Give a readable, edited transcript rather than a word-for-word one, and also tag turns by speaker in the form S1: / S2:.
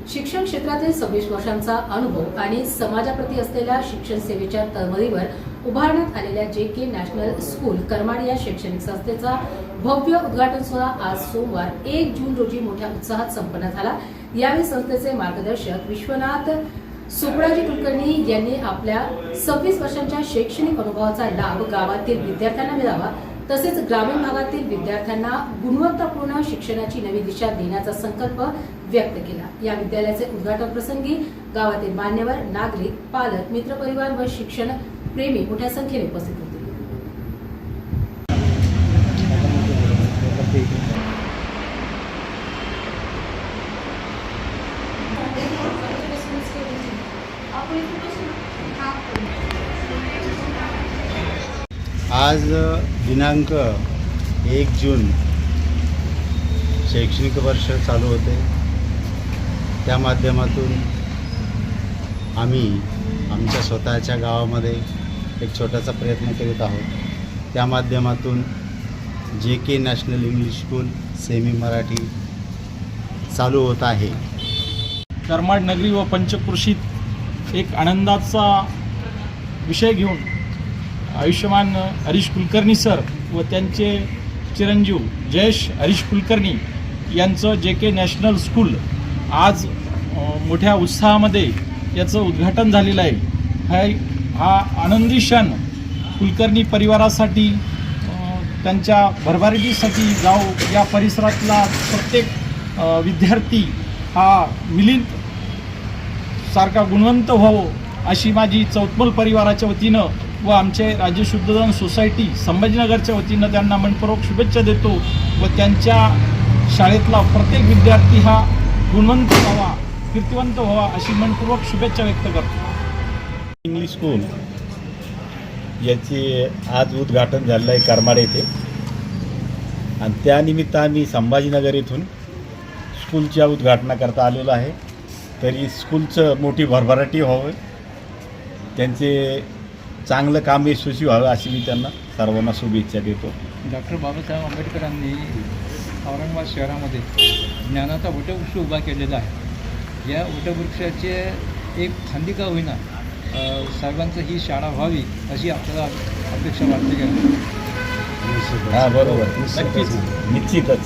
S1: शिक्षण क्षेत्रातील 26 वर्षांचा अनुभव आणि समाजाप्रती असलेल्या शिक्षण सेवेच्या तळमळीवर उभारण्यात आलेल्या जे.के. नॅशनल स्कूल करमाड या शैक्षणिक संस्थेचा भव्य उद्घाटन सोहळा आज सोमवार 1 जून रोजी मोठ्या उत्साहात संपन्न झाला। यावेळी संस्थेचे मार्गदर्शक विश्वनाथ सुपडाजी कुलकर्णी यांनी आपल्या 26 वर्षांच्या शैक्षणिक अनुभवाचा लाभ गावातील विद्यार्थ्यांना मिळावा, तसेच ग्रामीण भागातील विद्यार्थ्यांना गुणवत्तापूर्ण शिक्षणाची नवी दिशा देण्याचा संकल्प व्यक्त केला। या विद्यालयाचे उद्घाटन प्रसंगी गावातील मान्यवर, नागरिक, पालक, मित्रपरिवार व शिक्षण प्रेमी मोठ्या संख्येने उपस्थित होते।
S2: आज दिनांक 1 जून शैक्षणिक वर्ष चालू होते। त्या माध्यमातून आम्ही आमच्या स्वतःच्या गावामध्ये एक छोटासा प्रयत्न करीत आहोत। त्या माध्यमातून JK. National English school semi Marathi चालू होत आहे।
S3: करमाड नगरी व पंचक्रोशीत एक आनंदाचा विषय घेऊन आयुष्यमान हरीश कुलकर्णी सर व त्यांचे चिरंजीव जयेश हरीश कुलकर्णी यांचं जे.के. नॅशनल स्कूल आज मोठ्या उत्साहामध्ये याचं उद्घाटन झालेलं आहे। हा आनंदी क्षण कुलकर्णी परिवारासाठी, त्यांच्या भरभराटीसाठी, गाव या परिसरातला प्रत्येक विद्यार्थी हा मिलिंद सारखा गुणवंत व्हावं अशी माझी चौतमल परिवाराच्या वतीनं व आमचे राज्य शुद्धोधन सोसायटी संभाजीनगरच्या वतीनं त्यांना मनपूर्वक शुभेच्छा देतो व त्यांच्या शाळेतला प्रत्येक विद्यार्थी हा गुणवंत व्हावा, कीर्तिवंत व्हावा अशी मनपूर्वक शुभेच्छा व्यक्त करतो।
S4: इंग्लिश स्कूल याचे आज उद्घाटन झालेलं आहे करमाड येथे आणि त्यानिमित्त आम्ही संभाजीनगर येथून स्कूलच्या उद्घाटनाकरता आलेलो आहे। तरी स्कूलचं मोठी भरभराटी व्हावं, त्यांचे चांगलं काम यशस्वी व्हावं अशी मी त्यांना सर्वांना शुभेच्छा देतो।
S5: डॉक्टर बाबासाहेब आंबेडकरांनी औरंगाबाद शहरामध्ये ज्ञानाचा वटवृक्ष उभा केलेला आहे। या वटवृक्षाचे एक फांदी का होईना सर्वांचं ही शाळा व्हावी अशी आपल्याला अपेक्षा वाटते का?
S4: हां, बरोबर,
S3: नक्कीच,
S4: निश्चितच।